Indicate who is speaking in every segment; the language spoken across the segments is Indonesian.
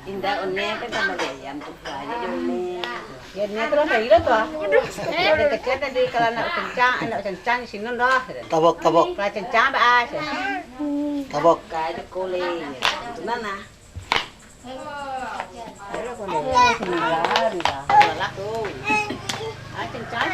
Speaker 1: Indah unnya kan sama ayam tuh banyak unnya.
Speaker 2: Biarnya terus dari itu tuh. Dari kecil tadi kalau anak kencang di sini dah.
Speaker 3: Tabok.
Speaker 2: Kalau kencang bah.
Speaker 3: Tabok.
Speaker 1: Kayak kulit. Mana?
Speaker 2: Ada kulit. Sebentar, dah.
Speaker 1: Galak tuh.
Speaker 2: Kencang.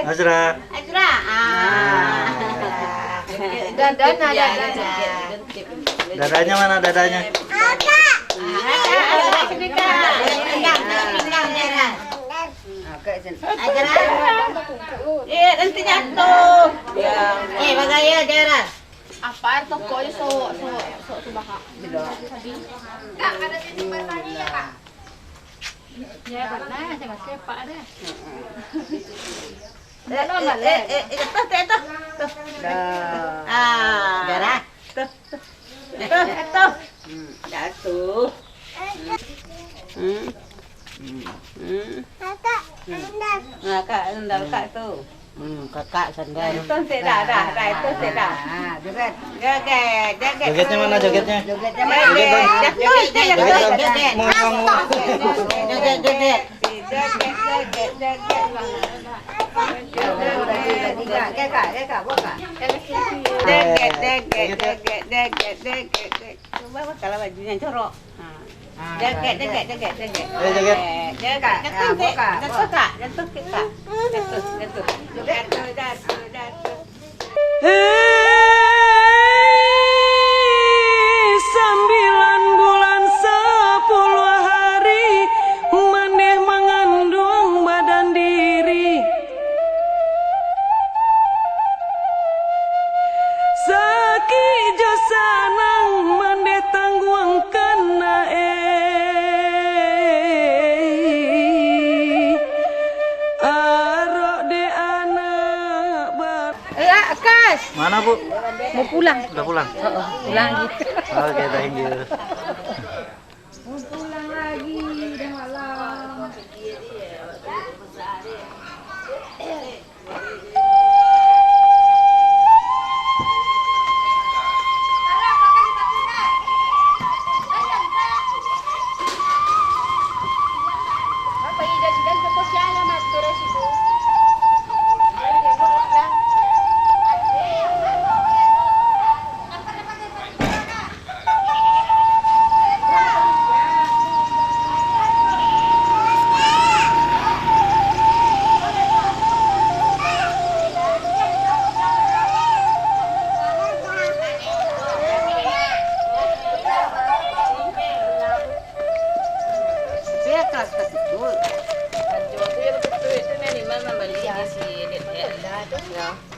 Speaker 3: Azra. Dadanya mana dadanya?
Speaker 2: Nanti jatuh. Bagaya daerah.
Speaker 4: Apa toko so baka. Kak, ada titik bertanya ya, Kak? Ya, benar, saya sepak deh.
Speaker 2: Darah. Jatuh. Kakak sendal kak tuh. Kakak sendal. Itu tidak dah, itu tidak. Joget.
Speaker 3: Jogetnya mana jogetnya?
Speaker 2: Jogetnya kalau bajunya corok. Joget.
Speaker 5: Hei, 9 bulan 10 hari maneh mengandung badan diri. Sakijo sanang maneh tangguang kana arok de anak bar.
Speaker 2: Akas.
Speaker 3: Mana Bu?
Speaker 2: Mau pulang.
Speaker 3: Udah pulang?
Speaker 2: Pulang gitu.
Speaker 3: Oke, thank you.
Speaker 4: Pulang lagi, udah malam.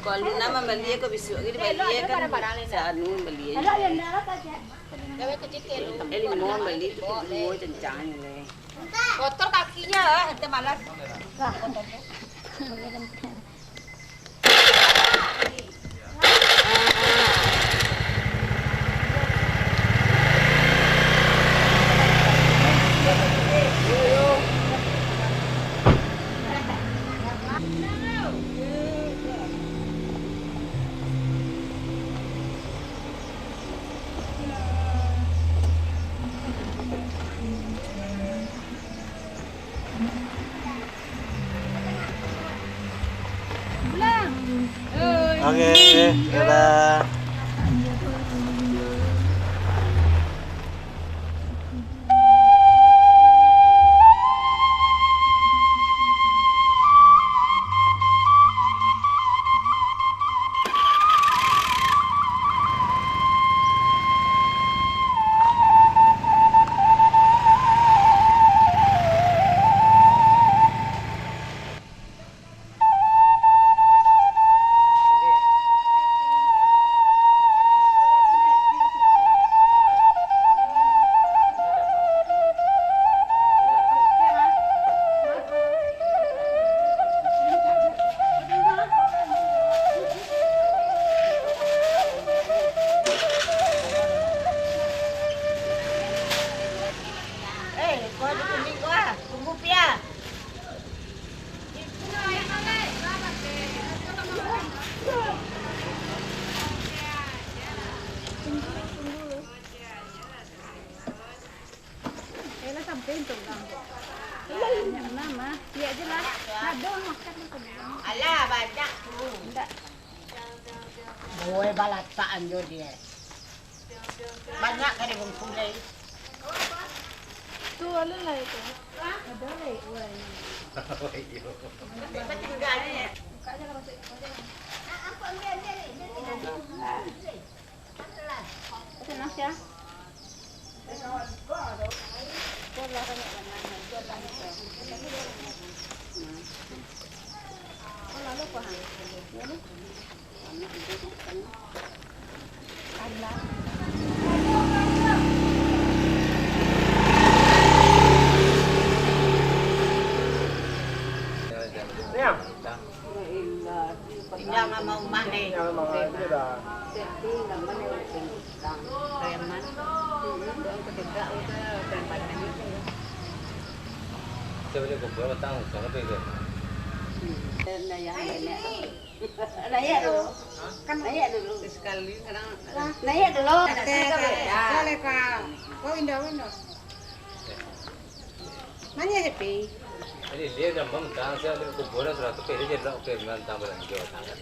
Speaker 1: Kalau nama beli ko bisu gini beli kan sa anu beli. Limon beli itu limon kencang ini.
Speaker 4: Kotor kakinya, nanti malas.
Speaker 3: Oke, dadah.
Speaker 2: banyak.
Speaker 6: Boy balataan jo dia.
Speaker 2: Banyak kan di Bengkulu.
Speaker 4: Tuh ada lah itu. Ada lah.
Speaker 2: Tinggal ni.
Speaker 4: Senang sih.
Speaker 2: Tinggal mama rumah ni.
Speaker 3: Coba kumpul batang, jangan pergi.
Speaker 2: Naik dulu. Kan naik dulu.
Speaker 1: Sekali kadang
Speaker 2: Naik dulu.
Speaker 6: Boleh kau. Kau indah. Mana sepi?
Speaker 3: Jadi dia jambang tang saya ada kumpul terus pergi jadi oke dengan tambah lagi jauh tangan.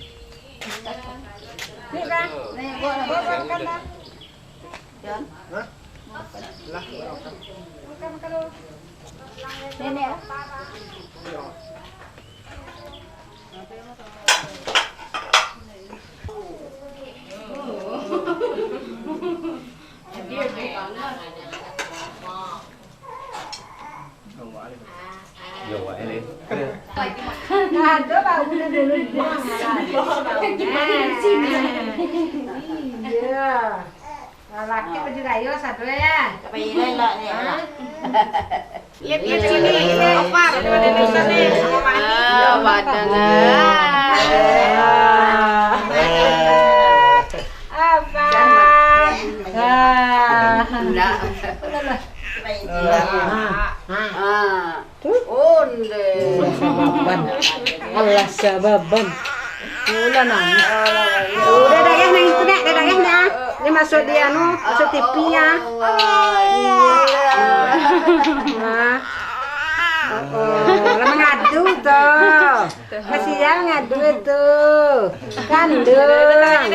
Speaker 2: Ni kan. Naik gua kan dah. Jangan. Nenek.
Speaker 3: Jauh ini.
Speaker 6: Ada bau dah dulu. Iya. Laki baju gayo satu ya.
Speaker 2: Pilih lah ni.
Speaker 1: lihat sini. Opar pada desa ni.
Speaker 2: Wadana.
Speaker 6: Apa?
Speaker 2: Enggak. Onde.
Speaker 6: Allah sababan. Ulah nang. Udah dah ya nang itu dah dah ya. Ini masuk dia masuk TV-nya. Lama ngadu tuh. Masih ya ngadu itu. Kandung.
Speaker 1: Dadah.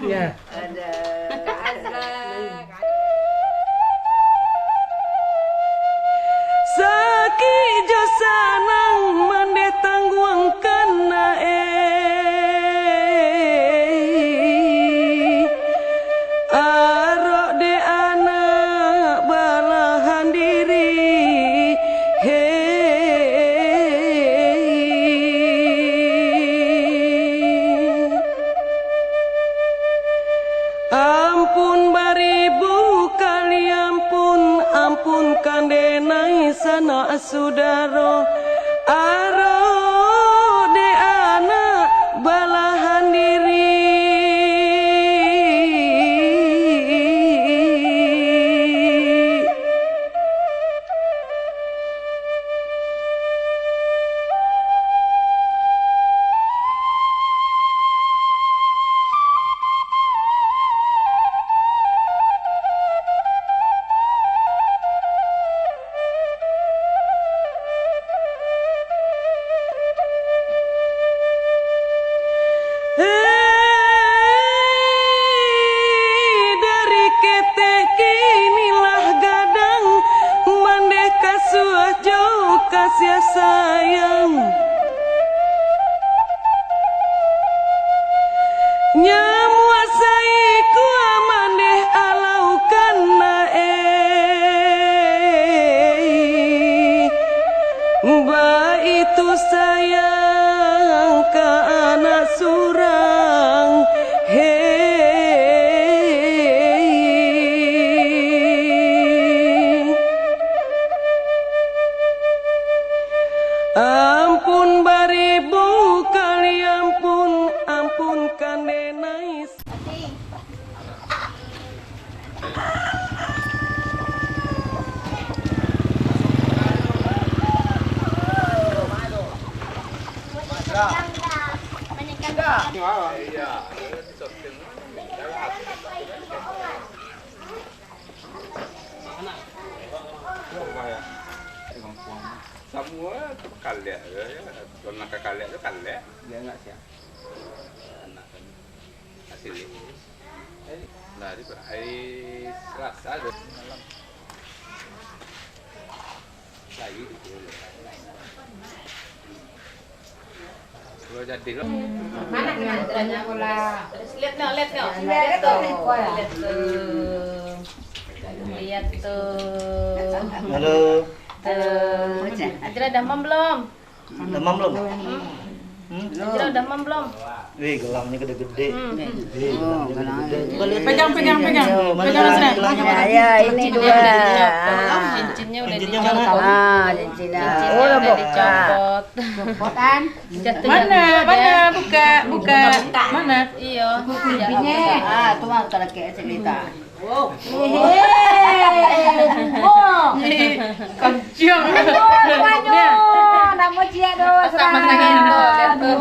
Speaker 6: Ya.
Speaker 1: Ada Kak Azra.
Speaker 5: Saki josanang mande tangguang kana arok de anak balahan diri ampun baribu kali ampun kandenai sana sudaro aro de anak balahan diri dari ketek inilah gadang mandeka suah jauh kasih sayang nyamuasai ku amandeh alau kana ba itu sayang ke anak surang ampun baribu kali ampun kandenai
Speaker 7: semua kalek ya. Kalau nak kalek tu kalek, dia enggak siap. Anak kan hasil ini. Nah, di hari Selasa ada malam. Lagi tu. Kalau jadi loh.
Speaker 6: Mana kenanya pula?
Speaker 1: Lihat no.
Speaker 6: Lihat tuh.
Speaker 1: Lihat tuh.
Speaker 8: Halo.
Speaker 1: Ajra demam belum?
Speaker 8: Demam belum?
Speaker 1: Ajra demam belum?
Speaker 8: Wih, gelangnya gede-gede.
Speaker 5: Pegang.
Speaker 2: Ya, ini dua.
Speaker 1: Cincinnya udah
Speaker 8: Cincinnya
Speaker 1: dicopot.
Speaker 2: Ah, cincinnya.
Speaker 1: Cincinnya
Speaker 2: Oh,
Speaker 1: udah
Speaker 2: buka.
Speaker 1: dicopot.
Speaker 6: Copotan.
Speaker 5: Mana? Buka. Mana?
Speaker 1: Iya.
Speaker 2: Ah, tu mah kalau kayak cerita.
Speaker 5: Kencang.
Speaker 6: Nama cia do.
Speaker 1: Pasang-pasangin tuh, lihat tuh.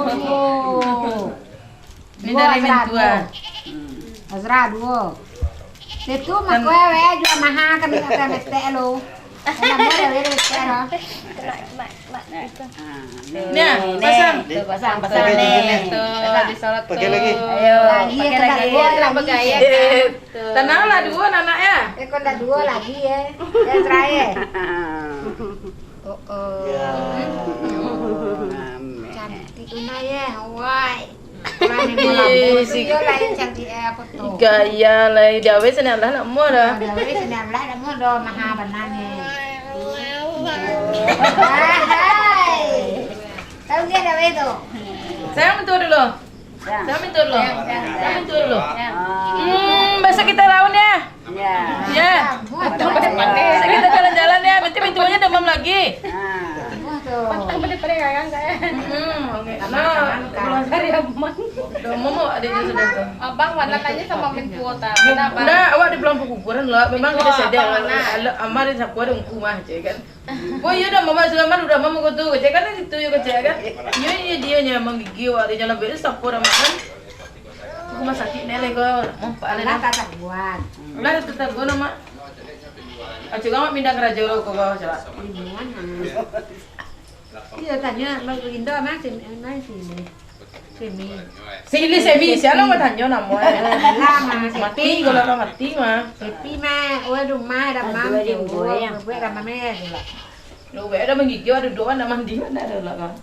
Speaker 5: Ini dari mentua.
Speaker 6: Azra dua. Itu mah kowe jual mahal kan mesti lo. Enak boleh mesti lo.
Speaker 5: Nah, pasang.
Speaker 1: Tuh, pasang nih. Tuh, disorot tuh.
Speaker 8: Pakai lagi.
Speaker 2: Ayo,
Speaker 6: Lagi
Speaker 2: pakai
Speaker 6: kena
Speaker 2: lagi.
Speaker 6: dua
Speaker 1: Kenapa
Speaker 6: lagi.
Speaker 1: gaya?
Speaker 5: Tenanglah dua anaknya.
Speaker 6: Kau dah dua lagi ya. Yang terakhir.
Speaker 8: Ya.
Speaker 6: Cantik una ya. Wai. Orang yang mau dia lain cantik apa tuh.
Speaker 5: Gaya lah, dia wes nak nak mau dah.
Speaker 6: Ada wis senang lah dah mau do mahal benarnya. Tahu dia dah wis tu.
Speaker 5: Saya mentua dulu. Besok kita lawan ya.
Speaker 2: Ya.
Speaker 5: Ya. Besok kita jalan-jalan ya. Nanti mentuanya demam lagi. Oke. Nah, demam adiknya sudah tuh.
Speaker 1: Abang mana tanya sama mentua ta. Kenapa?
Speaker 5: Nah, awak di belakang kuburan lah. Memang kita sedang amar di sapu ada ungku mah, cek kan. Oh iya dah mama sudah udah mama kau tu, cek kan itu juga cek kan. Iya dia nya menggigi awak di jalan beli sapu dah makan. Rumah sakit nele kau, mau pak
Speaker 6: Lah tak buat.
Speaker 5: Lah tetap kau nama. Acu kamu pindah ke Raja Uro kau salah.
Speaker 6: Iya tanya lo Indo mah sini.
Speaker 5: Sini siapa mau tanya nama?
Speaker 6: Lama
Speaker 5: Mati kalau orang mati mah.
Speaker 6: Sepi mah, rumah ada mam gue sama meh dulu.
Speaker 5: Lu ada menggigi ada doa nama mandi mana ada lah kan.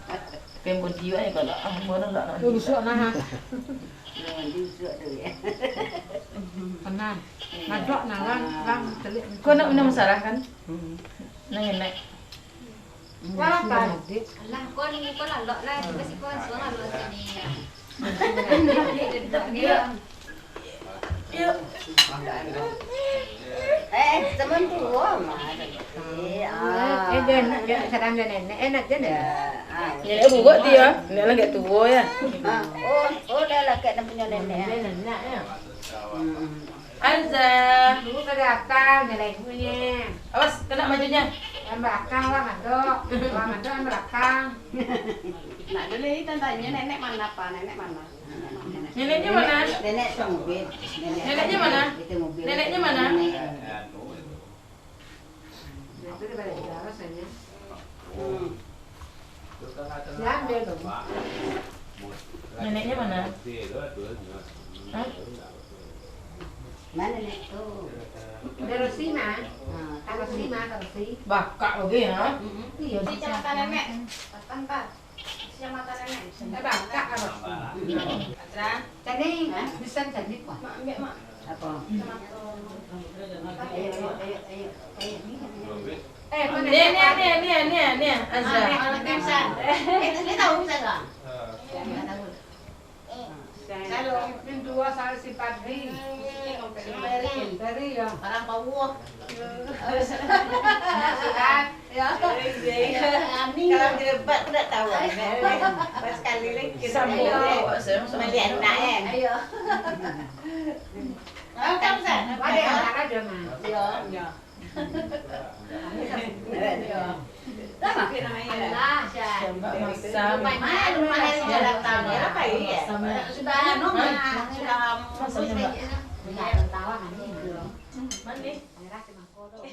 Speaker 5: Kembali dia ya kalau mana lah.
Speaker 6: Busuk nah.
Speaker 2: Busuk tu ya.
Speaker 6: Penan. Madok nah kan telik.
Speaker 5: Kau nak minum sarah kan? Neng.
Speaker 6: Wah kan.
Speaker 4: Lah con là lợn này, cái sĩ con xuống là lợn thì
Speaker 5: Yuk.
Speaker 2: Teman tu mah.
Speaker 6: Dia sedang nenek enak je dah.
Speaker 5: Nenek buat dia. Nenek lagi tua ya.
Speaker 2: Oh dah lah kat punya nenek.
Speaker 6: Nenek ya.
Speaker 5: Azza.
Speaker 6: Dulu ke belakang nenek punya.
Speaker 5: Awas kena bajunya.
Speaker 6: Yang belakang orang ada yang belakang.
Speaker 1: Nak dulu tanya nenek mana pak? Nenek mana?
Speaker 5: Neneknya mana?
Speaker 2: Nenek tu mobil.
Speaker 5: Neneknya mana?
Speaker 2: Itu mobil.
Speaker 5: Neneknya mana?
Speaker 6: Itu dia balik dah rasanya. Siap dia tu.
Speaker 5: Neneknya mana? Hah?
Speaker 2: Mana nenek tu?
Speaker 6: Terusi mah. Terusi.
Speaker 5: Bakak lagi ya?
Speaker 6: Iya,
Speaker 1: Si mata nenek. Pasang pak. Si mata nenek.
Speaker 6: bakak apa?
Speaker 1: Azra.
Speaker 6: Tadi bisa jadi kok.
Speaker 1: Mak ambil mak.
Speaker 2: Apa?
Speaker 5: Nih, Azra.
Speaker 1: Anak Kensan. Ini tahu bisa enggak?
Speaker 6: Ini dua salah sifat ni. Dari ya.
Speaker 1: Orang Papua.
Speaker 6: Ya.
Speaker 2: Kalau dilebat tu tak tahu. Pas sekali lagi
Speaker 5: Sambung.
Speaker 2: melihat nak kan.
Speaker 1: Ayo. Kan San.
Speaker 6: Ada yang anak aja mah.
Speaker 1: Ya.
Speaker 2: Sama ke namanya.
Speaker 1: Lah, San.
Speaker 5: Sama.
Speaker 1: Mana rumah yang jalan tahu
Speaker 2: Apa ya?
Speaker 1: Sudah anu sudah
Speaker 6: Tawa kan ni.
Speaker 5: Mandi.
Speaker 6: Merah si mangkok tu.